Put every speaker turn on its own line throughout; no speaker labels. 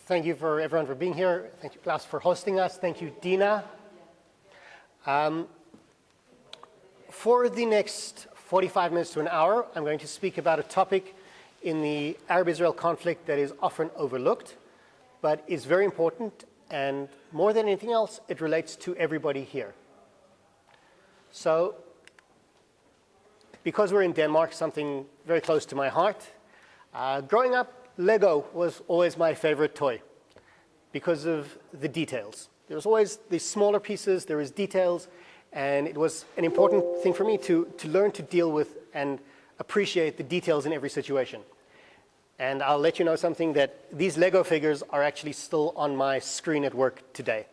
Thank you for everyone for being here. Thank you, Klaus, for hosting us. Thank you, Dina. For the next 45 minutes to an hour, I'm going to speak about a topic in the Arab-Israel conflict that is often overlooked, but is very important, and more than anything else, it relates to everybody here. So, because we're in Denmark, something very close to my heart, growing up, Lego was always my favorite toy because of the details. There was always these smaller pieces, there was details, and it was an important thing for me to learn to deal with and appreciate the details in every situation. And I'll let you know something, that these Lego figures are actually still on my screen at work today.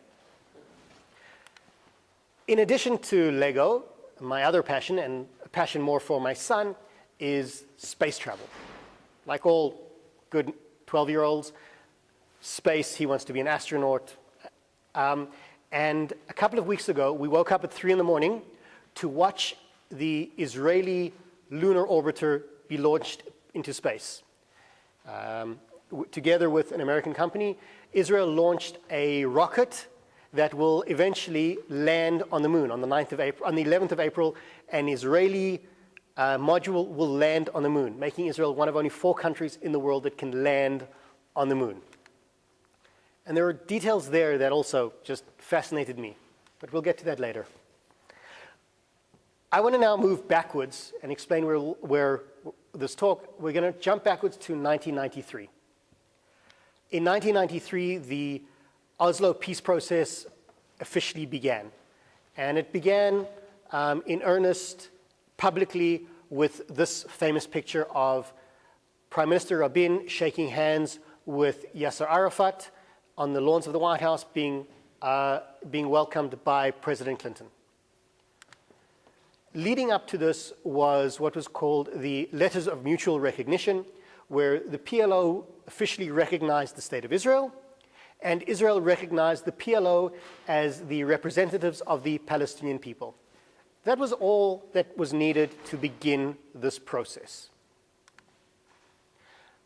In addition to Lego, my other passion, and a passion more for my son, is space travel. Like all good 12-year-olds, space, he wants to be an astronaut. And a couple of weeks ago, we woke up at 3 in the morning to watch the Israeli lunar orbiter be launched into space. Together with an American company, Israel launched a rocket that will eventually land on the moon on the 9th of April, on the 11th of April, an Israeli module will land on the moon, making Israel one of only 4 countries in the world that can land on the moon. And there are details there that also just fascinated me, but we'll get to that later. I want to now move backwards and explain where this talk, we're going to jump backwards to 1993. In 1993, the Oslo peace process officially began. And it began in earnest publicly with this famous picture of Prime Minister Rabin shaking hands with Yasser Arafat on the lawns of the White House, being welcomed by President Clinton. Leading up to this was what was called the Letters of Mutual Recognition, where the PLO officially recognized the State of Israel, and Israel recognized the PLO as the representatives of the Palestinian people. That was all that was needed to begin this process.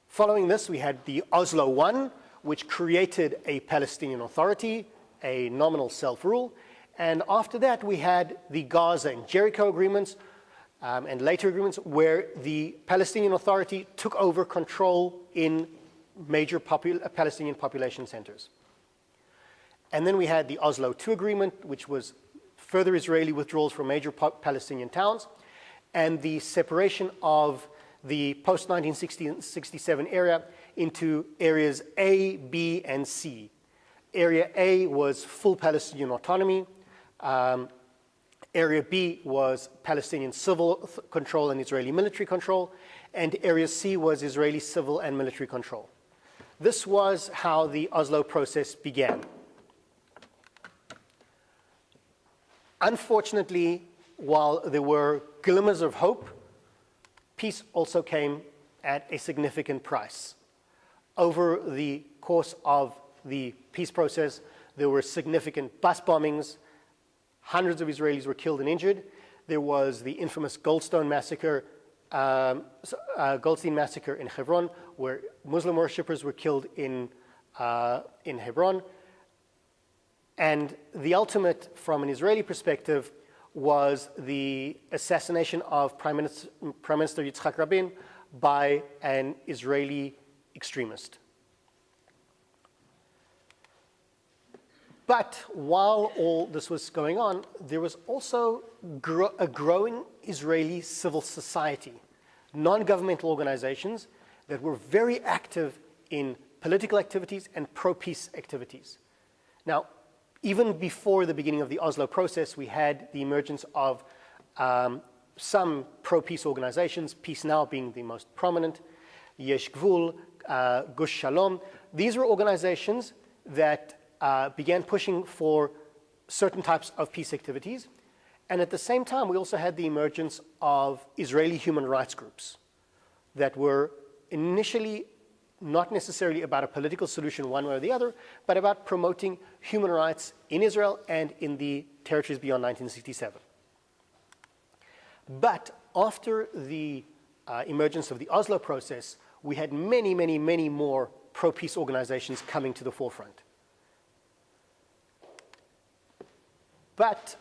Following this, we had the Oslo I, which created a Palestinian Authority, a nominal self-rule. And after that, we had the Gaza and Jericho agreements and later agreements where the Palestinian Authority took over control in major Palestinian population centers. And then we had the Oslo II agreement, which was further Israeli withdrawals from major Palestinian towns, and the separation of the post-1967 area into areas A, B, and C. Area A was full Palestinian autonomy. Area B was Palestinian civil control and Israeli military control, and Area C was Israeli civil and military control. This was how the Oslo process began. Unfortunately, while there were glimmers of hope, peace also came at a significant price. Over the course of the peace process, there were significant bus bombings. Hundreds of Israelis were killed and injured. There was the infamous Goldstein massacre in Hebron, where Muslim worshippers were killed in Hebron. And the ultimate, from an Israeli perspective, was the assassination of Prime Minister Yitzhak Rabin by an Israeli extremist. But while all this was going on, there was also a growing Israeli civil society, non-governmental organizations that were very active in political activities and pro-peace activities. Now, even before the beginning of the Oslo process, we had the emergence of some pro-peace organizations, Peace Now being the most prominent, Yesh Gvul, Gush Shalom. These were organizations that began pushing for certain types of peace activities. And at the same time, we also had the emergence of Israeli human rights groups that were initially not necessarily about a political solution one way or the other, but about promoting human rights in Israel and in the territories beyond 1967. But after the emergence of the Oslo process, we had many more pro-peace organizations coming to the forefront. But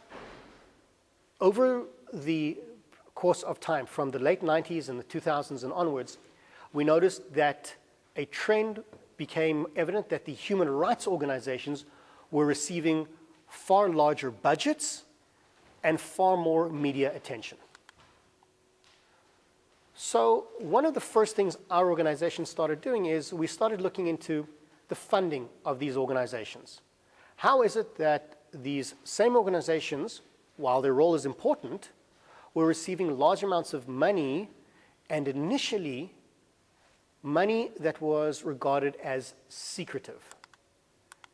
over the course of time, from the late 90s and the 2000s and onwards, we noticed that a trend became evident that the human rights organizations were receiving far larger budgets and far more media attention. So one of the first things our organization started doing is we started looking into the funding of these organizations. How is it that these same organizations, while their role is important, were receiving large amounts of money, and initially money that was regarded as secretive?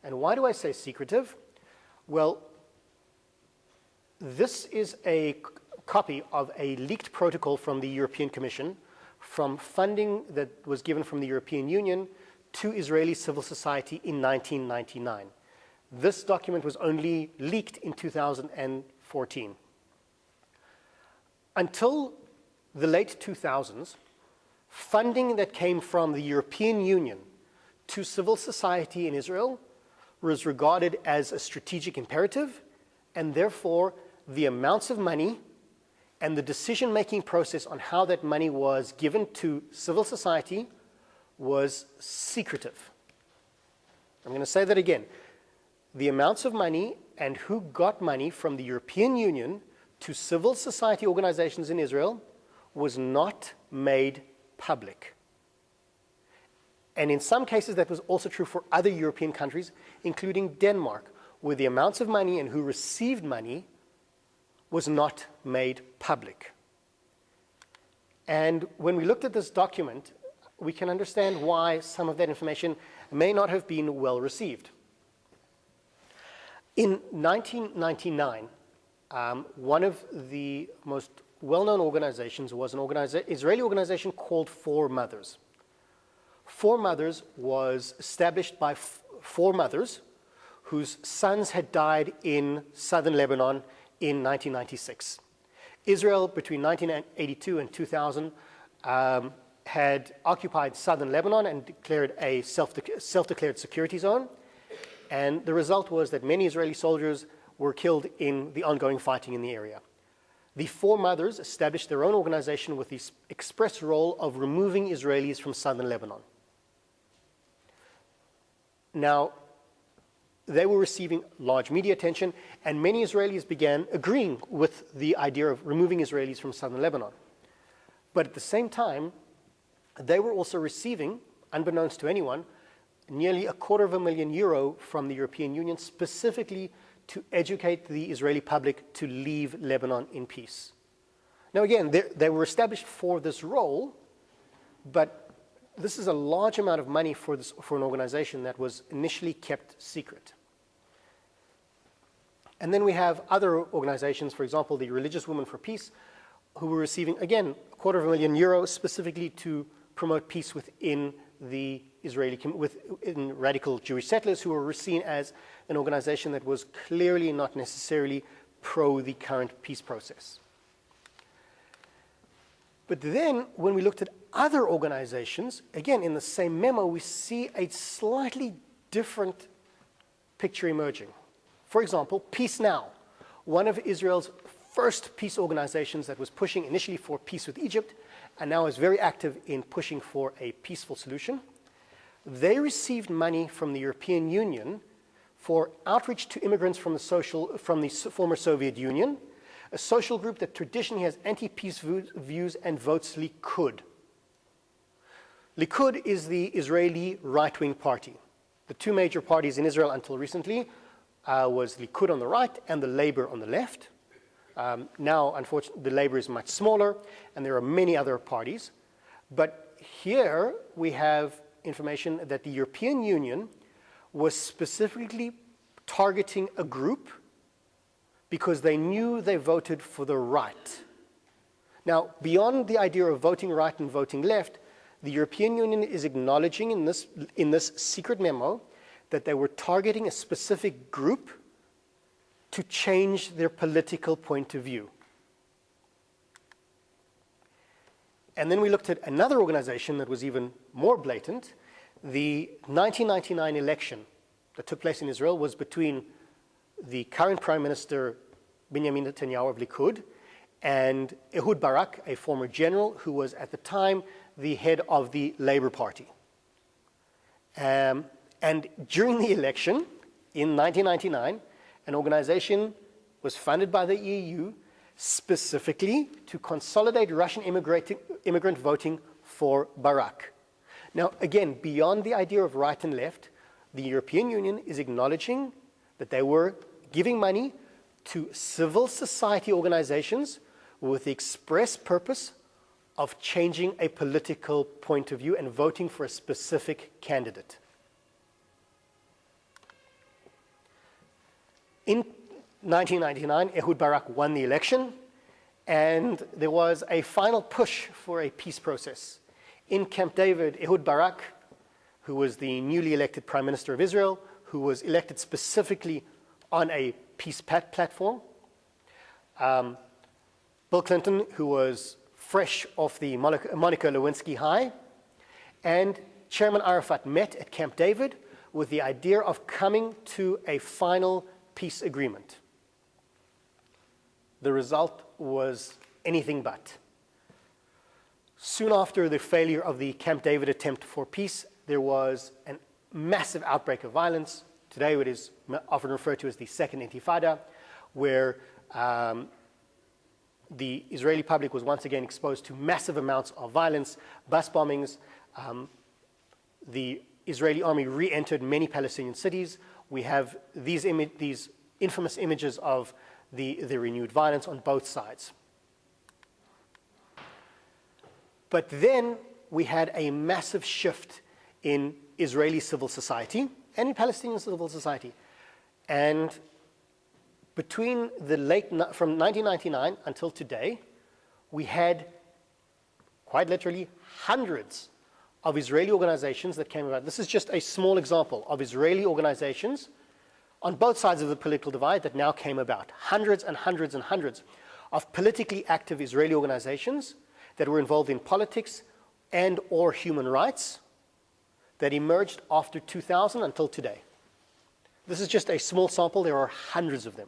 And why do I say secretive? Well, this is a copy of a leaked protocol from the European Commission from funding that was given from the European Union to Israeli civil society in 1999. This document was only leaked in 2014. Until the late 2000s, funding that came from the European Union to civil society in Israel was regarded as a strategic imperative, and therefore the amounts of money and the decision-making process on how that money was given to civil society was secretive. I'm going to say that again. The amounts of money and who got money from the European Union to civil society organizations in Israel was not made public. And in some cases, that was also true for other European countries, including Denmark, where the amounts of money and who received money was not made public. And when we looked at this document, we can understand why some of that information may not have been well received. In 1999, one of the most well-known organizations was an Israeli organization called Four Mothers. Four Mothers was established by four mothers whose sons had died in southern Lebanon in 1996. Israel, between 1982 and 2000, had occupied southern Lebanon and declared a self-declared security zone. And the result was that many Israeli soldiers were killed in the ongoing fighting in the area. The Four Mothers established their own organization with the express role of removing Israelis from southern Lebanon. Now, they were receiving large media attention, and many Israelis began agreeing with the idea of removing Israelis from southern Lebanon. But at the same time, they were also receiving, unbeknownst to anyone, nearly €250,000 from the European Union, specifically to educate the Israeli public to leave Lebanon in peace. Now again, they were established for this role, but this is a large amount of money for an organization that was initially kept secret. And then we have other organizations, for example, the Religious Women for Peace, who were receiving, again, €250,000 specifically to promote peace within the within radical Jewish settlers, who were seen as an organization that was clearly not necessarily pro the current peace process. But then, when we looked at other organizations, again, in the same memo, we see a slightly different picture emerging. For example, Peace Now, one of Israel's first peace organizations that was pushing initially for peace with Egypt, and now is very active in pushing for a peaceful solution. They received money from the European Union for outreach to immigrants from the former Soviet Union, a social group that traditionally has anti-peace views and votes Likud. Likud is the Israeli right-wing party. The two major parties in Israel until recently was Likud on the right and the Labor on the left. Now, unfortunately, the Labor is much smaller, and there are many other parties. But here we have information that the European Union was specifically targeting a group because they knew they voted for the right. Now, beyond the idea of voting right and voting left, the European Union is acknowledging in this secret memo that they were targeting a specific group to change their political point of view. And then we looked at another organization that was even more blatant, the 1999 election that took place in Israel was between the current Prime Minister Benjamin Netanyahu of Likud and Ehud Barak, a former general who was at the time the head of the Labour Party. And during the election in 1999, an organization was funded by the EU specifically to consolidate Russian immigrant voting for Barak. Now, again, beyond the idea of right and left, the European Union is acknowledging that they were giving money to civil society organizations with the express purpose of changing a political point of view and voting for a specific candidate. In 1999, Ehud Barak won the election, and there was a final push for a peace process. In Camp David, Ehud Barak, who was the newly elected Prime Minister of Israel, who was elected specifically on a peace platform, Bill Clinton, who was fresh off the Monica Lewinsky high, and Chairman Arafat met at Camp David with the idea of coming to a final peace agreement. The result was anything but. Soon after the failure of the Camp David attempt for peace, there was a massive outbreak of violence. Today it is often referred to as the Second Intifada, where the Israeli public was once again exposed to massive amounts of violence, bus bombings. The Israeli army re-entered many Palestinian cities. We have these infamous images of the renewed violence on both sides. But then we had a massive shift in Israeli civil society and in Palestinian civil society. And between from 1999 until today, we had quite literally hundreds of Israeli organizations that came about. This is just a small example of Israeli organizations on both sides of the political divide that now came about. Hundreds and hundreds and hundreds of politically active Israeli organizations that were involved in politics and or human rights that emerged after 2000 until today. This is just a small sample. There are hundreds of them.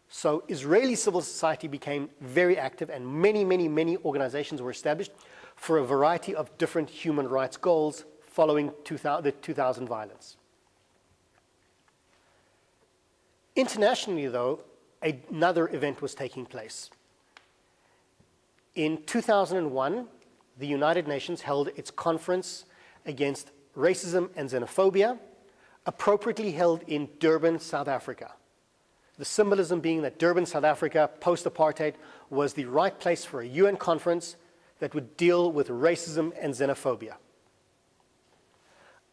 So Israeli civil society became very active, and many, many, many organizations were established for a variety of different human rights goals following the 2000 violence. Internationally, though, another event was taking place. In 2001, the United Nations held its conference against racism and xenophobia, appropriately held in Durban, South Africa. The symbolism being that Durban, South Africa, post-apartheid, was the right place for a UN conference that would deal with racism and xenophobia.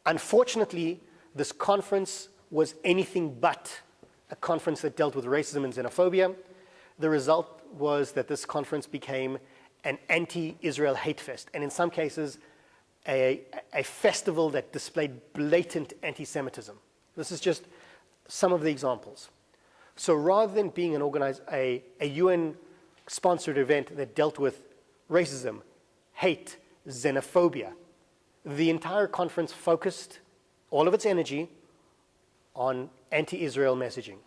Unfortunately, this conference was anything but a conference that dealt with racism and xenophobia. The result was that this conference became an anti-Israel hate fest, and in some cases, a festival that displayed blatant anti-Semitism. This is just some of the examples. So rather than being a UN-sponsored event that dealt with racism, hate, xenophobia, the entire conference focused all of its energy on anti-Israel messaging.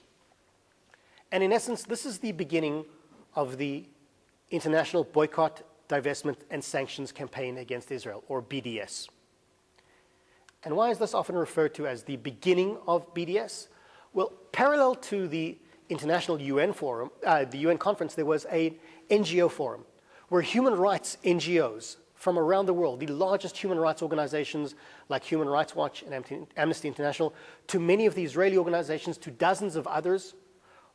And in essence, this is the beginning of the International Boycott, Divestment and Sanctions Campaign Against Israel, or BDS. And why is this often referred to as the beginning of BDS? Well, parallel to the International UN Forum, the UN conference, there was an NGO forum where human rights NGOs from around the world, the largest human rights organizations like Human Rights Watch and Amnesty International, to many of the Israeli organizations, to dozens of others,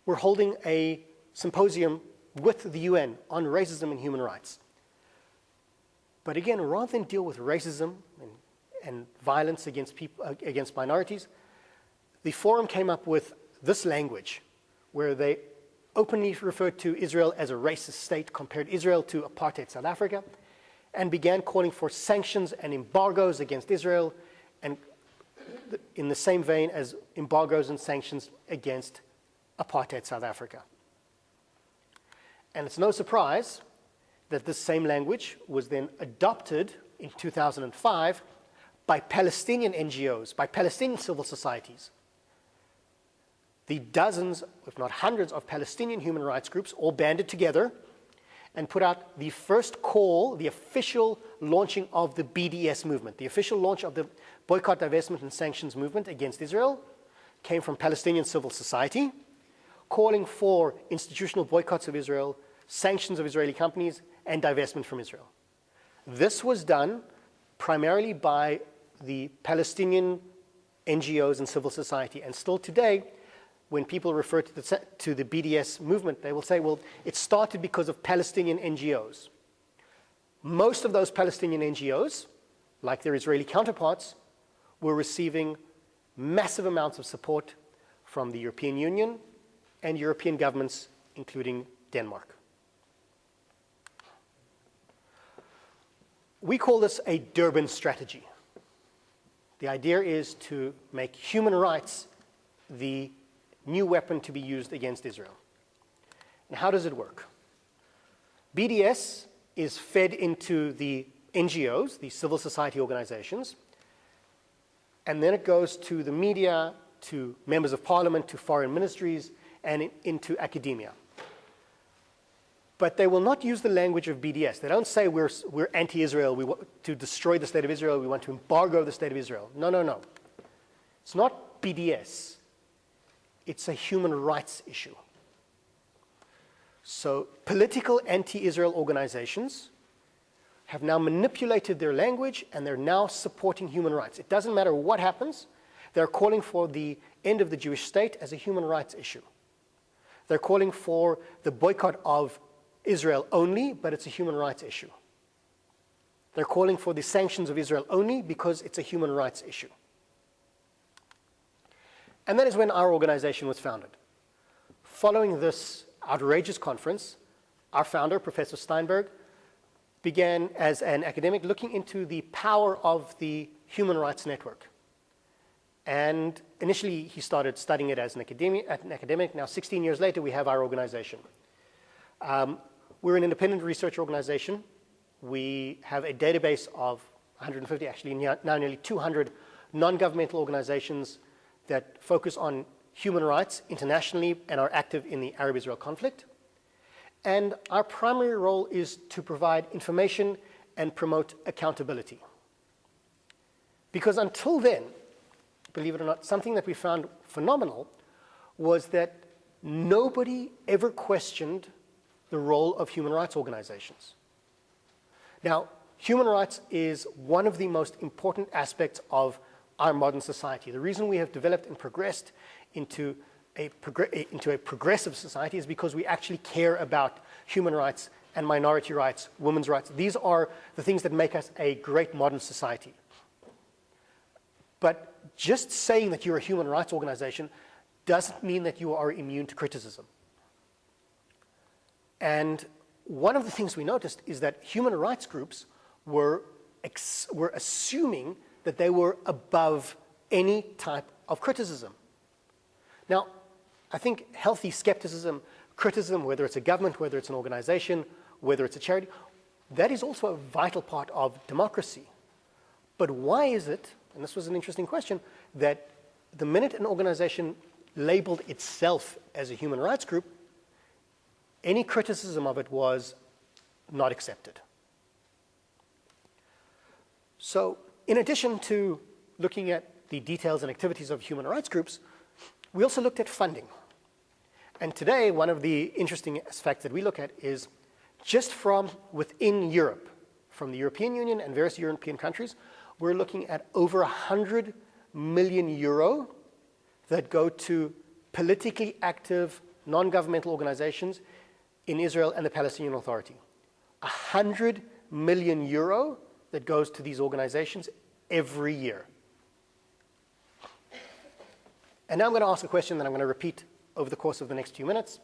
were holding a symposium with the UN on racism and human rights. But again, rather than deal with racism and violence against minorities, the forum came up with this language where they openly referred to Israel as a racist state, compared Israel to apartheid South Africa, and began calling for sanctions and embargoes against Israel, and in the same vein as embargoes and sanctions against apartheid South Africa. And it's no surprise that this same language was then adopted in 2005 by Palestinian NGOs, by Palestinian civil societies. The dozens, if not hundreds, of Palestinian human rights groups all banded together and put out the first call, the official launching of the BDS movement. The official launch of the boycott, divestment, and sanctions movement against Israel came from Palestinian civil society, calling for institutional boycotts of Israel, sanctions of Israeli companies, and divestment from Israel. This was done primarily by the Palestinian NGOs and civil society. And still today, when people refer to the BDS movement, they will say, well, it started because of Palestinian NGOs. Most of those Palestinian NGOs, like their Israeli counterparts, were receiving massive amounts of support from the European Union and European governments, including Denmark. We call this a DURBAN strategy. The idea is to make human rights the new weapon to be used against Israel. And how does it work? BDS is fed into the NGOs, the civil society organizations, and then it goes to the media, to members of parliament, to foreign ministries, and into academia. But they will not use the language of BDS. They don't say we're anti-Israel, we want to destroy the state of Israel, we want to embargo the state of Israel. No, no, no. It's not BDS. It's a human rights issue. So political anti-Israel organizations have now manipulated their language and they're now supporting human rights. It doesn't matter what happens. They're calling for the end of the Jewish state as a human rights issue. They're calling for the boycott of Israel only, but it's a human rights issue. They're calling for the sanctions of Israel only because it's a human rights issue. And that is when our organization was founded. Following this outrageous conference, our founder, Professor Steinberg, began as an academic looking into the power of the Human Rights Network. And initially, he started studying it as an academic. Now, 16 years later, we have our organization. We're an independent research organization. We have a database of 150, actually now nearly 200 non-governmental organizations that focus on human rights internationally and are active in the Arab-Israel conflict. And our primary role is to provide information and promote accountability. Because until then, believe it or not, something that we found phenomenal was that nobody ever questioned the role of human rights organizations. Now, human rights is one of the most important aspects of our modern society. The reason we have developed and progressed into a progressive society is because we actually care about human rights and minority rights, women's rights. These are the things that make us a great modern society. But just saying that you're a human rights organization doesn't mean that you are immune to criticism. And one of the things we noticed is that human rights groups were assuming that they were above any type of criticism. Now, I think healthy skepticism, criticism, whether it's a government, whether it's an organization, whether it's a charity, that is also a vital part of democracy. But why is it, and this was an interesting question, that the minute an organization labeled itself as a human rights group, any criticism of it was not accepted? So, in addition to looking at the details and activities of human rights groups, we also looked at funding. And today, one of the interesting aspects that we look at is just from within Europe, from the European Union and various European countries, we're looking at over 100 million euro that go to politically active non-governmental organizations in Israel and the Palestinian Authority. 100 million euro that goes to these organizations every year. And now I'm going to ask a question that I'm going to repeat over the course of the next few minutes.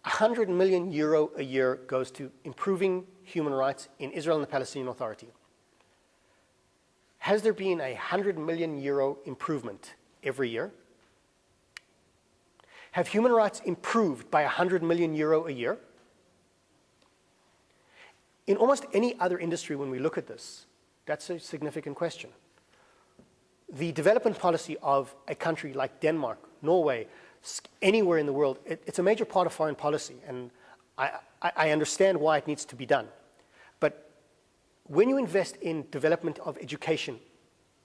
100 million euro a year goes to improving human rights in Israel and the Palestinian Authority. Has there been a 100 million euro improvement every year? Have human rights improved by 100 million euro a year? In almost any other industry, when we look at this, That's a significant question. The development policy of a country like Denmark, Norway, anywhere in the world, it's a major part of foreign policy, and I understand why it needs to be done. But when you invest in development of education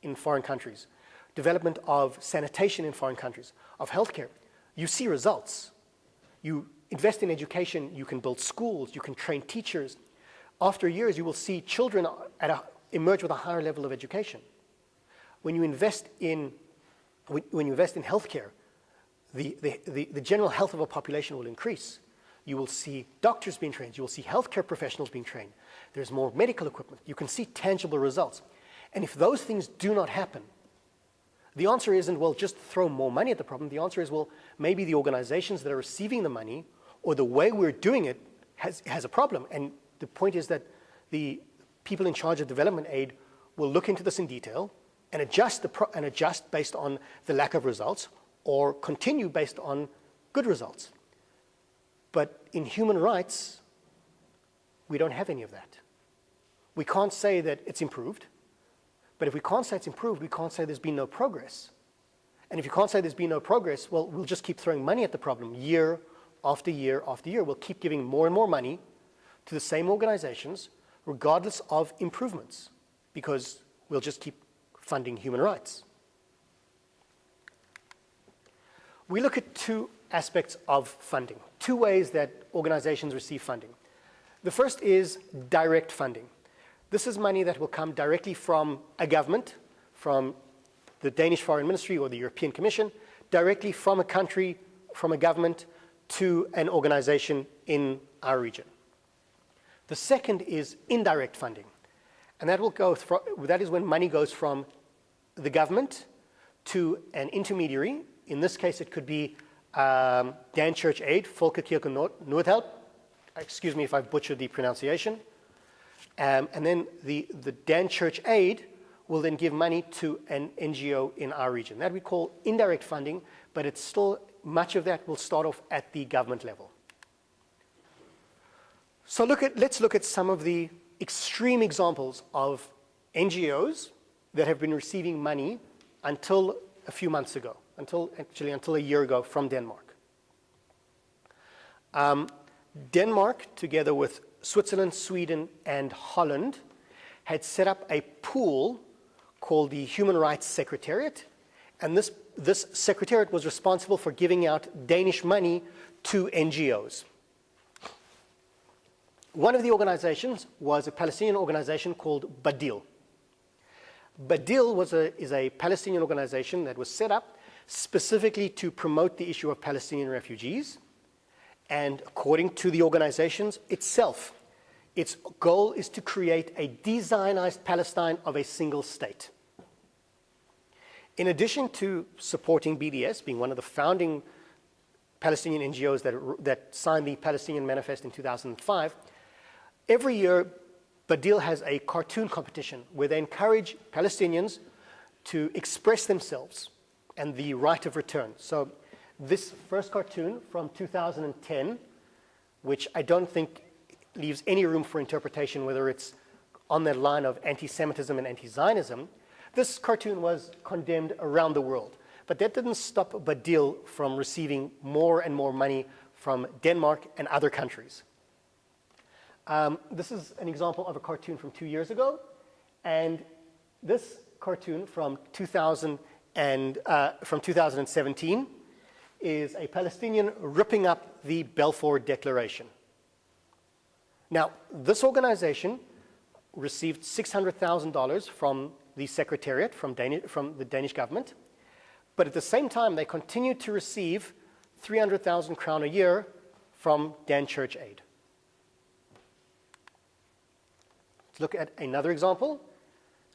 in foreign countries, development of sanitation in foreign countries, of healthcare, you see results. You invest in education, you can build schools, you can train teachers. After years, you will see children emerge with a higher level of education. When you invest in healthcare, the general health of a population will increase. You will see doctors being trained. You will see healthcare professionals being trained. There's more medical equipment. You can see tangible results. And if those things do not happen, the answer isn't, well, just throw more money at the problem. The answer is, well, maybe the organizations that are receiving the money or the way we're doing it has a problem. And the point is that the people in charge of development aid will look into this in detail and adjust based on the lack of results, or continue based on good results. But in human rights, we don't have any of that. We can't say that it's improved, but if we can't say it's improved, we can't say there's been no progress. And if you can't say there's been no progress, well, we'll just keep throwing money at the problem year after year after year. We'll keep giving more and more money to the same organizations, regardless of improvements, because we'll just keep funding human rights. We look at two aspects of funding, two ways that organizations receive funding. The first is direct funding. This is money that will come directly from a government, from the Danish Foreign Ministry or the European Commission, directly from a country, from a government to an organization in our region. The second is indirect funding, and that is when money goes from the government to an intermediary. In this case, it could be Dan Church Aid, Folkekirken Nordhjælp. Excuse me if I've butchered the pronunciation. And then the Dan Church Aid will then give money to an NGO in our region. That we call indirect funding, but it's still, much of that will start off at the government level. So let's look at some of the extreme examples of NGOs that have been receiving money until a few months ago, until a year ago from Denmark. Denmark, together with Switzerland, Sweden, and Holland, had set up a pool called the Human Rights Secretariat, and this secretariat was responsible for giving out Danish money to NGOs. One of the organizations was a Palestinian organization called Badil. Badil is a Palestinian organization that was set up specifically to promote the issue of Palestinian refugees. And according to the organizations itself, its goal is to create a de-Zionized Palestine of a single state. In addition to supporting BDS, being one of the founding Palestinian NGOs that signed the Palestinian Manifest in 2005, every year Badil has a cartoon competition where they encourage Palestinians to express themselves and the right of return. So this first cartoon from 2010, which I don't think leaves any room for interpretation whether it's on the line of anti-Semitism and anti-Zionism, this cartoon was condemned around the world. But that didn't stop Badil from receiving more and more money from Denmark and other countries. This is an example of a cartoon from 2 years ago, and this cartoon from 2017 is a Palestinian ripping up the Balfour Declaration. Now, this organization received $600,000 from the Secretariat, from the Danish government, but at the same time, they continued to receive 300,000 crown a year from Dan Church Aid. Let's look at another example,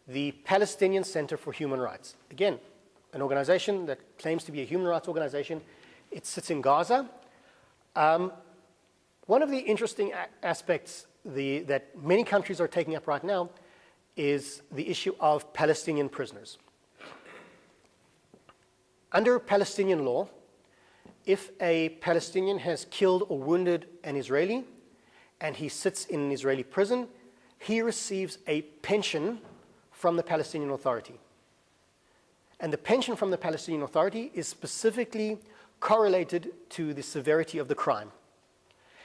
the Palestinian Center for Human Rights. Again, an organization that claims to be a human rights organization. It sits in Gaza. One of the interesting aspects that many countries are taking up right now is the issue of Palestinian prisoners. Under Palestinian law, if a Palestinian has killed or wounded an Israeli and he sits in an Israeli prison, he receives a pension from the Palestinian Authority. And the pension from the Palestinian Authority is specifically correlated to the severity of the crime.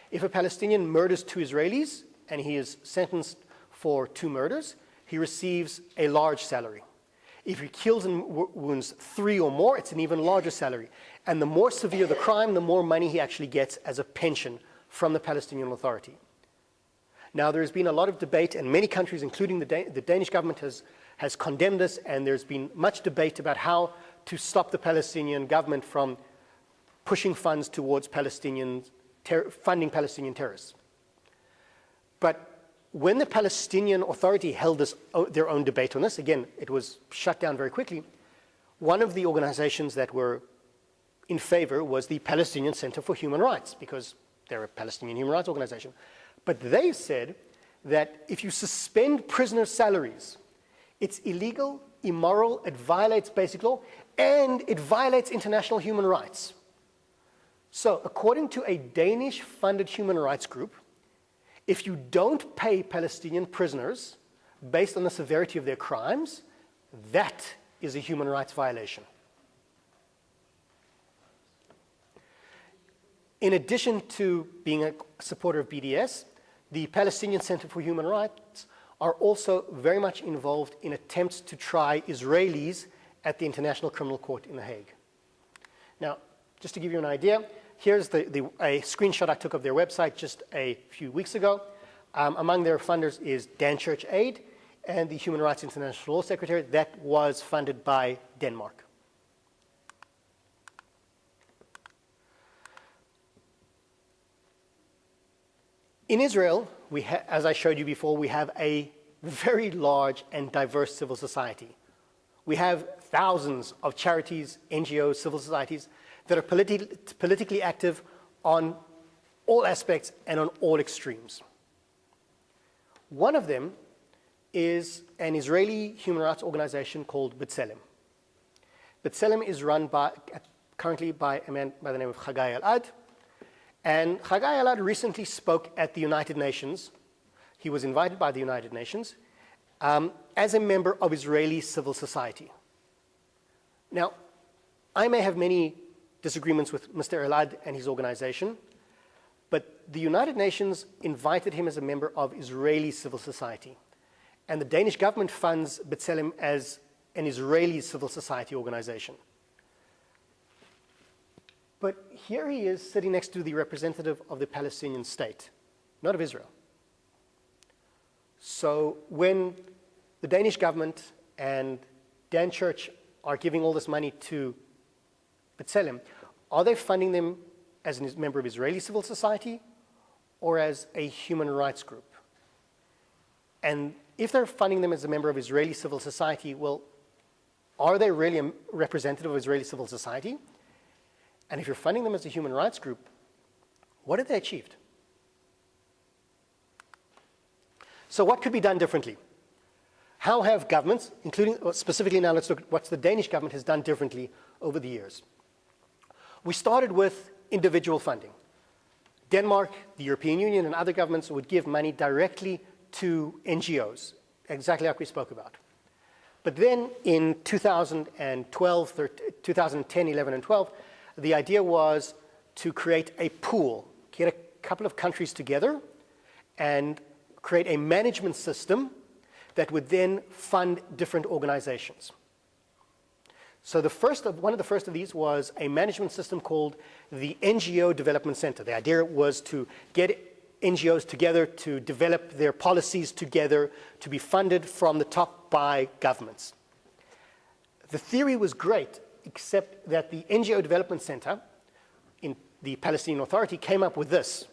If a Palestinian murders 2 Israelis and he is sentenced for 2 murders, he receives a large salary. If he kills and wounds 3 or more, it's an even larger salary. And the more severe the crime, the more money he actually gets as a pension from the Palestinian Authority. Now, there has been a lot of debate, and many countries, including the Danish government, has condemned this, and there's been much debate about how to stop the Palestinian government from pushing funds towards funding Palestinian terrorists. But when the Palestinian Authority held their own debate on this, again, it was shut down very quickly, one of the organizations that were in favor was the Palestinian Center for Human Rights, because they're a Palestinian human rights organization. But they said that if you suspend prisoners' salaries, it's illegal, immoral, it violates basic law, and it violates international human rights. So, according to a Danish-funded human rights group, if you don't pay Palestinian prisoners based on the severity of their crimes, that is a human rights violation. In addition to being a supporter of BDS, the Palestinian Center for Human Rights are also very much involved in attempts to try Israelis at the International Criminal Court in The Hague. Now, just to give you an idea, here's a screenshot I took of their website just a few weeks ago. Among their funders is Dan Church Aid and the Human Rights International Law Secretariat that was funded by Denmark. In Israel, as I showed you before, we have a very large and diverse civil society. We have thousands of charities, NGOs, civil societies that are politically active on all aspects and on all extremes. One of them is an Israeli human rights organization called B'Tselem. B'Tselem is run currently by a man by the name of Chagai Elad. And Chagai Elad recently spoke at the United Nations. He was invited by the United Nations as a member of Israeli civil society. Now, I may have many disagreements with Mr. Elad and his organization, but the United Nations invited him as a member of Israeli civil society. And the Danish government funds B'Tselem as an Israeli civil society organization. But here he is sitting next to the representative of the Palestinian state, not of Israel. So when the Danish government and Dan Church are giving all this money to B'Tselem, are they funding them as a member of Israeli civil society or as a human rights group? And if they're funding them as a member of Israeli civil society, well, are they really a representative of Israeli civil society? And if you're funding them as a human rights group, what have they achieved? So what could be done differently? How have governments, including specifically now, let's look at what the Danish government has done differently over the years. We started with individual funding. Denmark, the European Union, and other governments would give money directly to NGOs, exactly like we spoke about. But then in 2012, 2010, 11, and 12, the idea was to create a pool, get a couple of countries together and create a management system that would then fund different organizations. So one of the first of these was a management system called the NGO Development Center. The idea was to get NGOs together to develop their policies together to be funded from the top by governments. The theory was great, except that the NGO Development Center in the Palestinian Authority came up with this.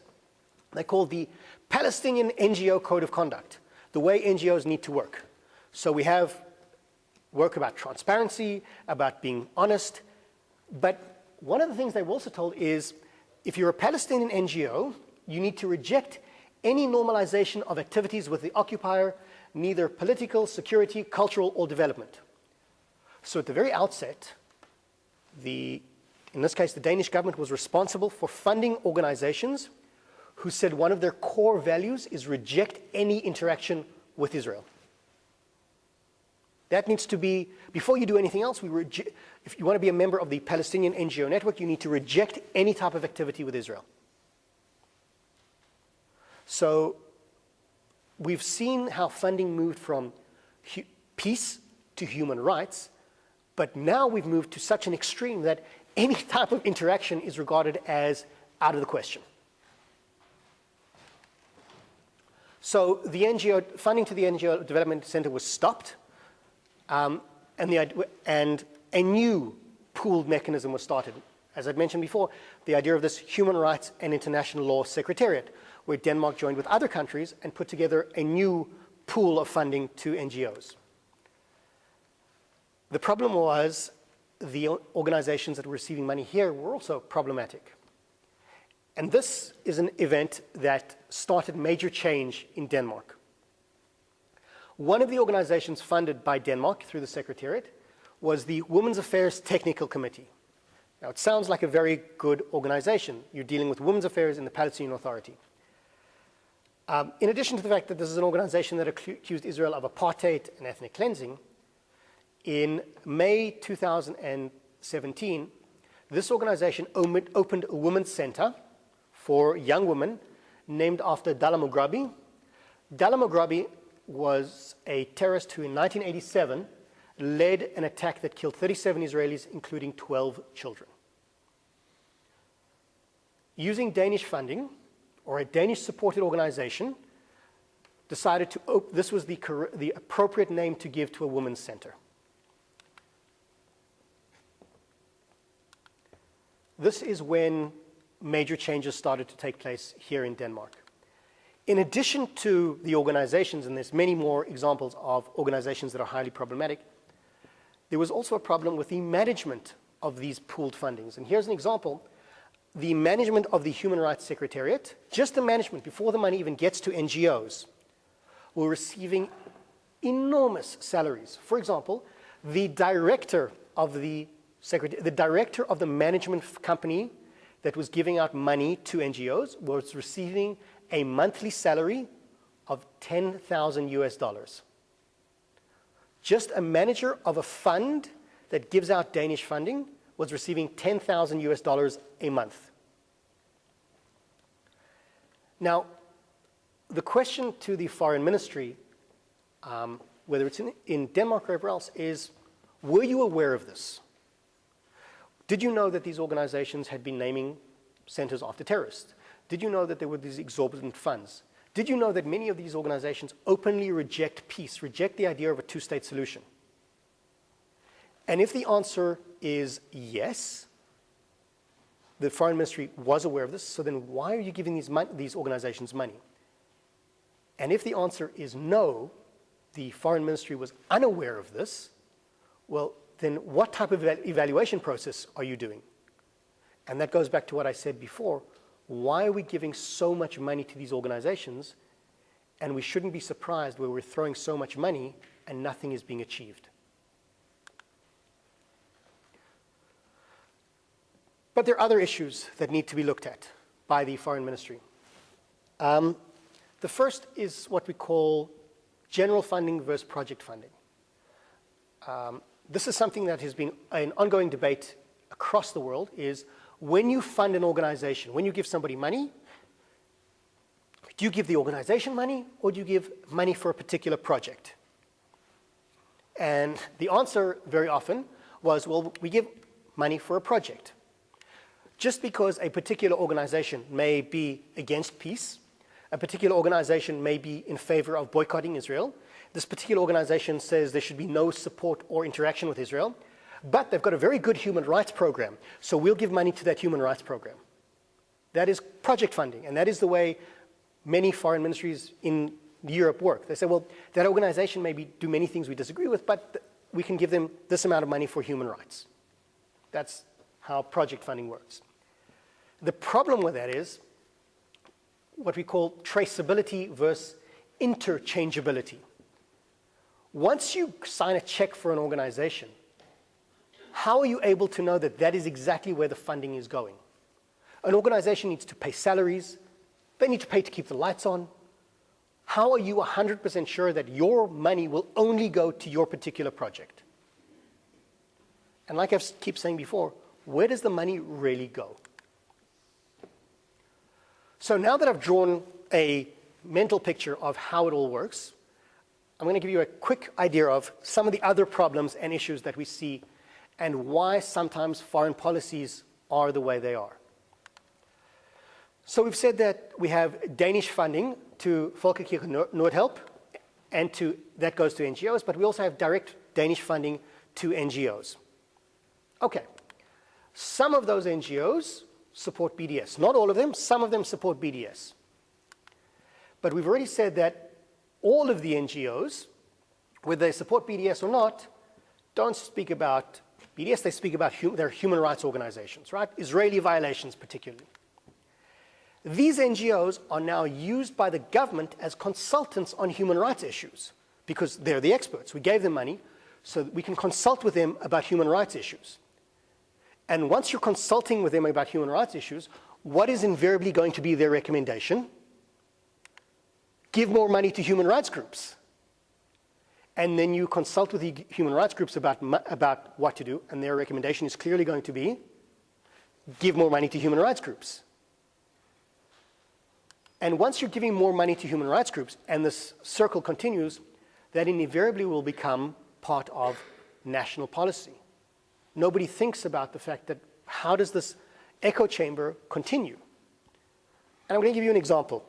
They called the Palestinian NGO Code of Conduct, the way NGOs need to work. So we have work about transparency, about being honest. But one of the things they were also told is if you're a Palestinian NGO, you need to reject any normalization of activities with the occupier, neither political, security, cultural, or development. So at the very outset, in this case, the Danish government was responsible for funding organizations who said one of their core values is reject any interaction with Israel. That needs to be, before you do anything else, if you want to be a member of the Palestinian NGO network, you need to reject any type of activity with Israel. So we've seen how funding moved from peace to human rights, but now we've moved to such an extreme that any type of interaction is regarded as out of the question. So the NGO, funding to the NGO Development Center was stopped, and a new pooled mechanism was started. As I've mentioned before, the idea of this Human Rights and International Law Secretariat, where Denmark joined with other countries and put together a new pool of funding to NGOs. The problem was the organizations that were receiving money here were also problematic. And this is an event that started major change in Denmark. One of the organizations funded by Denmark through the Secretariat was the Women's Affairs Technical Committee. Now, it sounds like a very good organization. You're dealing with women's affairs in the Palestinian Authority. In addition to the fact that this is an organization that accused Israel of apartheid and ethnic cleansing, in May 2017, this organization opened a women's center for young women named after Dala Mughrabi. Dala Mughrabi was a terrorist who in 1987 led an attack that killed 37 Israelis, including 12 children. Using Danish funding, or a Danish-supported organization, decided to this was the appropriate name to give to a women's center. This is when major changes started to take place here in Denmark. In addition to the organizations, and there's many more examples of organizations that are highly problematic, there was also a problem with the management of these pooled fundings. And here's an example. The management of the Human Rights Secretariat, just the management before the money even gets to NGOs, were receiving enormous salaries. For example, the director of the management company that was giving out money to NGOs was receiving a monthly salary of $10,000. Just a manager of a fund that gives out Danish funding was receiving $10,000 a month. Now, the question to the foreign ministry, whether it's in Denmark or everywhere else, is, were you aware of this? Did you know that these organizations had been naming centers after terrorists? Did you know that there were these exorbitant funds? Did you know that many of these organizations openly reject peace, reject the idea of a two-state solution? And if the answer is yes, the foreign ministry was aware of this, so then why are you giving these organizations money? And if the answer is no, the foreign ministry was unaware of this, well, then what type of evaluation process are you doing? And that goes back to what I said before. Why are we giving so much money to these organizations, and we shouldn't be surprised where we're throwing so much money and nothing is being achieved? But there are other issues that need to be looked at by the foreign ministry. The first is what we call general funding versus project funding. This is something that has been an ongoing debate across the world, is when you fund an organization, when you give somebody money, do you give the organization money or do you give money for a particular project? And the answer very often was, well, we give money for a project. Just because a particular organization may be against peace, a particular organization may be in favor of boycotting Israel, this particular organization says there should be no support or interaction with Israel, but they've got a very good human rights program, so we'll give money to that human rights program. That is project funding, and that is the way many foreign ministries in Europe work. They say, well, that organization may do many things we disagree with, but we can give them this amount of money for human rights. That's how project funding works. The problem with that is what we call traceability versus interchangeability. Once you sign a check for an organization, how are you able to know that that is exactly where the funding is going? An organization needs to pay salaries, they need to pay to keep the lights on, How are you 100% sure that your money will only go to your particular project? And like I keep saying before, where does the money really go? So now that I've drawn a mental picture of how it all works, I'm going to give you a quick idea of some of the other problems and issues that we see and why sometimes foreign policies are the way they are. So we've said that we have Danish funding to Folkekirken Nordhelp, and that goes to NGOs, but we also have direct Danish funding to NGOs. Okay, some of those NGOs support BDS. Not all of them, some of them support BDS. But we've already said that all of the NGOs, whether they support BDS or not, don't speak about BDS, they speak about their human rights organizations, right? Israeli violations particularly. These NGOs are now used by the government as consultants on human rights issues because they're the experts. We gave them money so that we can consult with them about human rights issues. And once you're consulting with them about human rights issues, what is invariably going to be their recommendation? Give more money to human rights groups. And then you consult with the human rights groups about what to do, and their recommendation is clearly going to be give more money to human rights groups. And once you're giving more money to human rights groups, and this circle continues, that invariably will become part of national policy. Nobody thinks about the fact that how does this echo chamber continue? And I'm going to give you an example.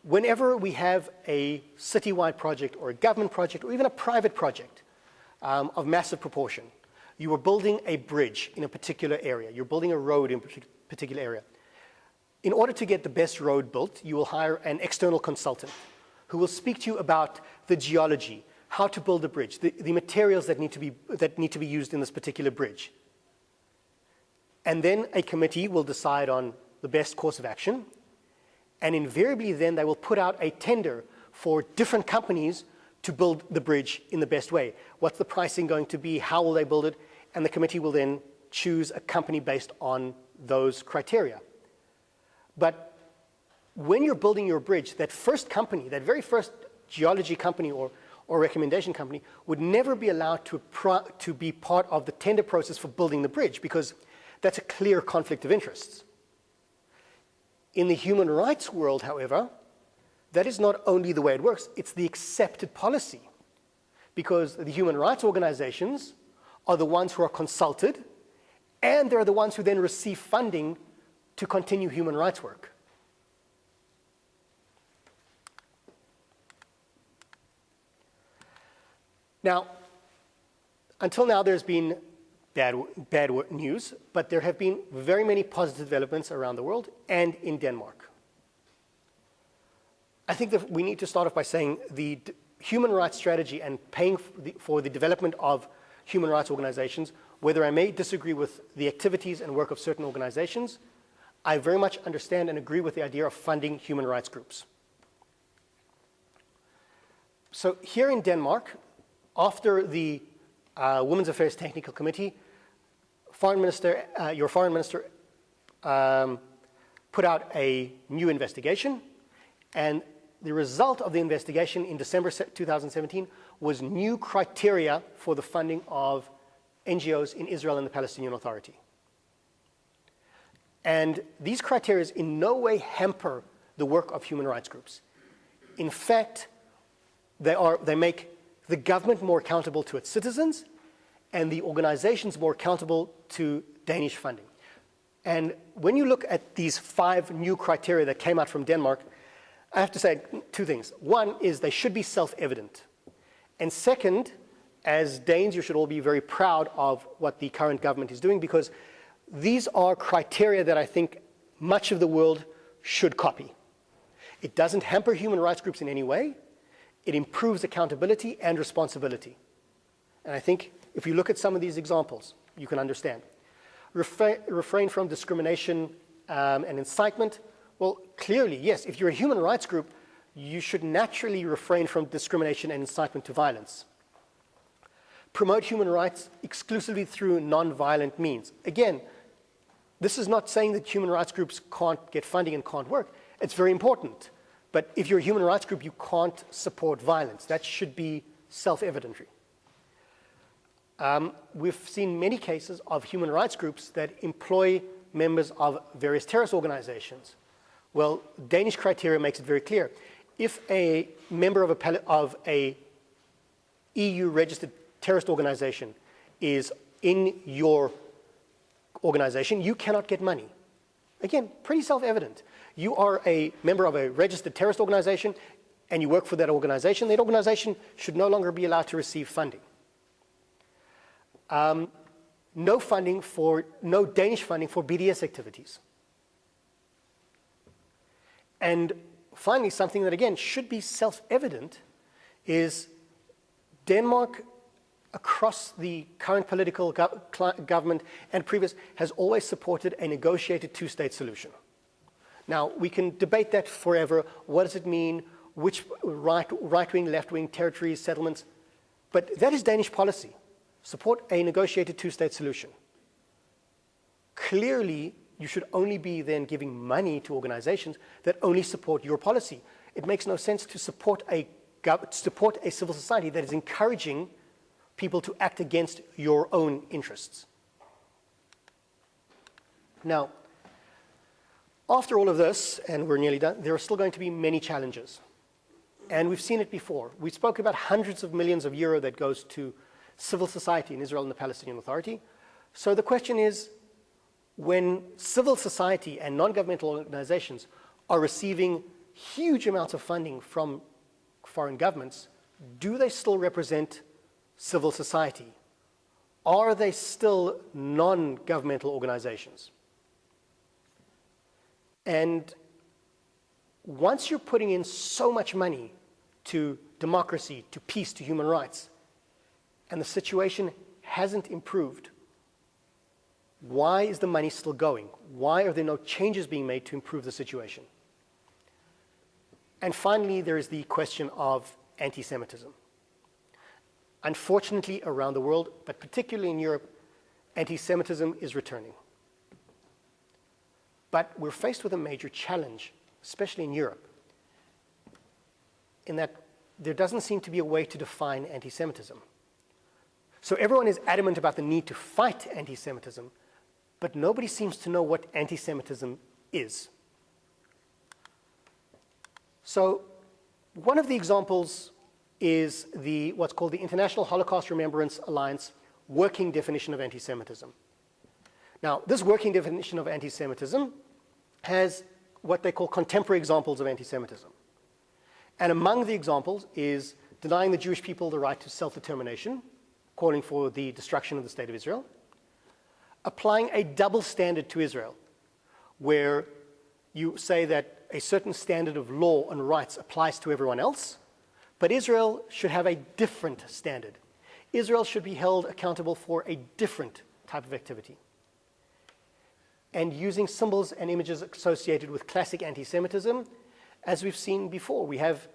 Whenever we have a citywide project or a government project or even a private project of massive proportion, you are building a bridge in a particular area. You're building a road in a particular area. In order to get the best road built, you will hire an external consultant who will speak to you about the geology, how to build a bridge, the materials that need to be used in this particular bridge. And then a committee will decide on the best course of action, and invariably then they will put out a tender for different companies to build the bridge in the best way. What's the pricing going to be? How will they build it? And the committee will then choose a company based on those criteria. But when you're building your bridge, that first company, that very first geology company or recommendation company would never be allowed to be part of the tender process for building the bridge because that's a clear conflict of interests. In the human rights world, however, that is not only the way it works, it's the accepted policy. Because the human rights organizations are the ones who are consulted, and they're the ones who then receive funding to continue human rights work. Now, until now there's been bad news, but there have been very many positive developments around the world and in Denmark. I think that we need to start off by saying the human rights strategy and paying for the development of human rights organizations, whether I may disagree with the activities and work of certain organizations, I very much understand and agree with the idea of funding human rights groups. So here in Denmark, after the Women's Affairs Technical Committee, your foreign minister put out a new investigation, and the result of the investigation in December 2017 was new criteria for the funding of NGOs in Israel and the Palestinian Authority. And these criteria in no way hamper the work of human rights groups. In fact, they make the government more accountable to its citizens and the organizations more accountable to Danish funding. And when you look at these 5 new criteria that came out from Denmark, I have to say 2 things. One is they should be self-evident. And second, as Danes, you should all be very proud of what the current government is doing because these are criteria that I think much of the world should copy. It doesn't hamper human rights groups in any way. It improves accountability and responsibility. And I think if you look at some of these examples, you can understand. Refrain from discrimination and incitement. Well, clearly, yes, if you're a human rights group, you should naturally refrain from discrimination and incitement to violence. Promote human rights exclusively through non-violent means. Again, this is not saying that human rights groups can't get funding and can't work. It's very important. But if you're a human rights group, you can't support violence. That should be self-evident. We've seen many cases of human rights groups that employ members of various terrorist organizations. Well, Danish criteria makes it very clear. If a member of a EU-registered terrorist organization is in your organization, you cannot get money. Again, pretty self-evident. You are a member of a registered terrorist organization and you work for that organization should no longer be allowed to receive funding. No Danish funding for BDS activities. And finally, something that again should be self-evident is Denmark, across the current political government and previous, has always supported a negotiated two-state solution. Now, we can debate that forever. What does it mean? Which right-wing, left-wing territories, settlements? But that is Danish policy. Support a negotiated two-state solution. Clearly, you should only be then giving money to organizations that only support your policy. It makes no sense to support a civil society that is encouraging people to act against your own interests. Now, after all of this, and we're nearly done, there are still going to be many challenges. And we've seen it before. We spoke about hundreds of millions of euro that goes to civil society in Israel and the Palestinian Authority. So the question is, when civil society and non-governmental organizations are receiving huge amounts of funding from foreign governments, do they still represent civil society? Are they still non-governmental organizations? And once you're putting in so much money to democracy, to peace, to human rights, and the situation hasn't improved, why is the money still going? Why are there no changes being made to improve the situation? And finally, there is the question of anti-Semitism. Unfortunately, around the world, but particularly in Europe, anti-Semitism is returning. But we're faced with a major challenge, especially in Europe, in that there doesn't seem to be a way to define anti-Semitism. So everyone is adamant about the need to fight anti-Semitism, but nobody seems to know what anti-Semitism is. So one of the examples is what's called the International Holocaust Remembrance Alliance working definition of anti-Semitism. Now, this working definition of anti-Semitism has what they call contemporary examples of anti-Semitism. And among the examples is denying the Jewish people the right to self-determination, calling for the destruction of the State of Israel, applying a double standard to Israel, where you say that a certain standard of law and rights applies to everyone else, but Israel should have a different standard. Israel should be held accountable for a different type of activity. And using symbols and images associated with classic anti-Semitism, as we've seen before, we have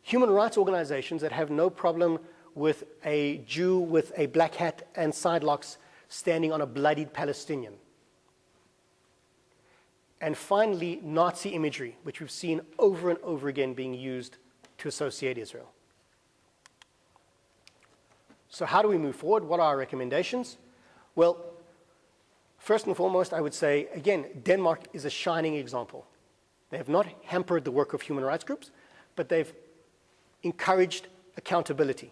human rights organizations that have no problem with a Jew with a black hat and sidelocks standing on a bloodied Palestinian. And finally, Nazi imagery, which we've seen over and over again being used to associate Israel. So how do we move forward? What are our recommendations? Well, first and foremost, I would say, again, Denmark is a shining example. They have not hampered the work of human rights groups, but they've encouraged accountability.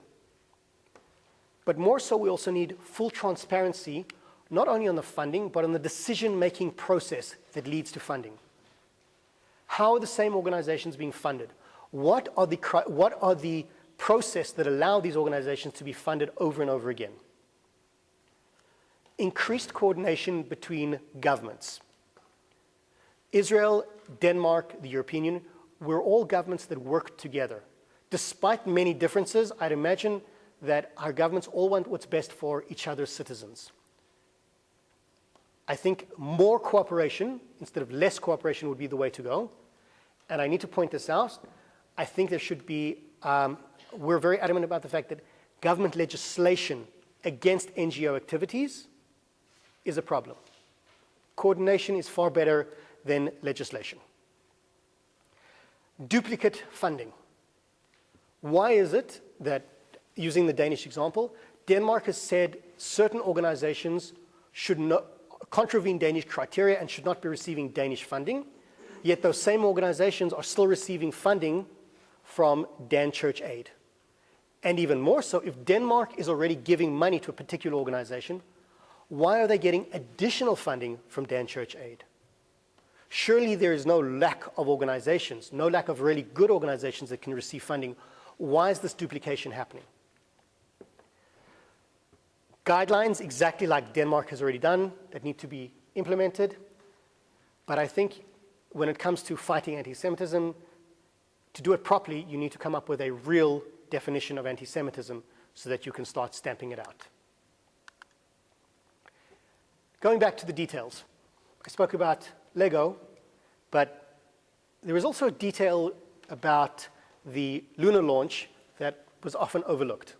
But more so, we also need full transparency, not only on the funding, but on the decision-making process that leads to funding. How are the same organizations being funded? What are the process that allow these organizations to be funded over and over again? Increased coordination between governments. Israel, Denmark, the European Union, we're all governments that work together. Despite many differences, I'd imagine that our governments all want what's best for each other's citizens. I think more cooperation instead of less cooperation would be the way to go. And I need to point this out. I think there should be, we're very adamant about the fact that government legislation against NGO activities is a problem. Coordination is far better than legislation. Duplicate funding. Why is it that, using the Danish example, Denmark has said certain organizations should not contravene Danish criteria and should not be receiving Danish funding, yet those same organizations are still receiving funding from Dan Church Aid. And even more so, if Denmark is already giving money to a particular organization, why are they getting additional funding from Dan Church Aid? Surely there is no lack of organizations, no lack of really good organizations that can receive funding. Why is this duplication happening? Guidelines, exactly like Denmark has already done, that need to be implemented. But I think when it comes to fighting anti-Semitism, to do it properly, you need to come up with a real definition of anti-Semitism so that you can start stamping it out. Going back to the details, I spoke about Lego, but there is also a detail about the lunar launch that was often overlooked.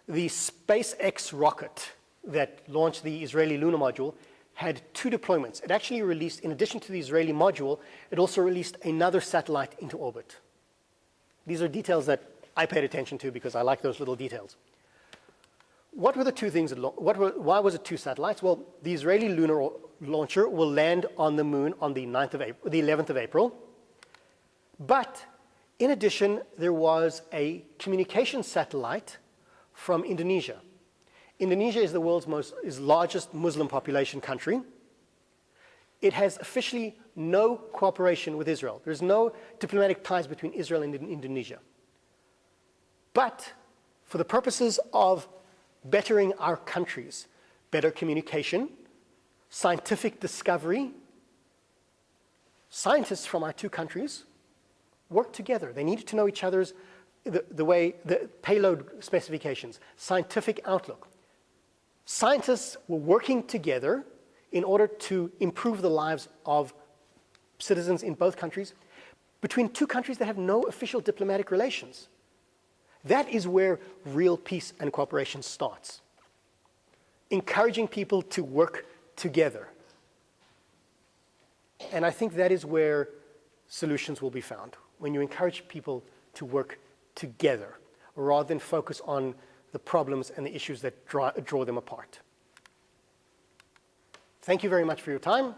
The SpaceX rocket that launched the Israeli lunar module had 2 deployments. It actually released, in addition to the Israeli module, it also released another satellite into orbit. These are details that I paid attention to because I like those little details. What were the 2 things? Why was it 2 satellites? Well, the Israeli lunar launcher will land on the moon on the 11th of April. But in addition, there was a communication satellite from Indonesia. Indonesia is the world's largest Muslim population country. It has officially no cooperation with Israel. There's no diplomatic ties between Israel and Indonesia. But for the purposes of bettering our countries, better communication, scientific discovery, scientists from our 2 countries worked together. They needed to know each other's the payload specifications, scientific outlook. Scientists were working together in order to improve the lives of citizens in both countries, between 2 countries that have no official diplomatic relations. That is where real peace and cooperation starts. Encouraging people to work together. And I think that is where solutions will be found, when you encourage people to work together, rather than focus on the problems and the issues that draw them apart. Thank you very much for your time.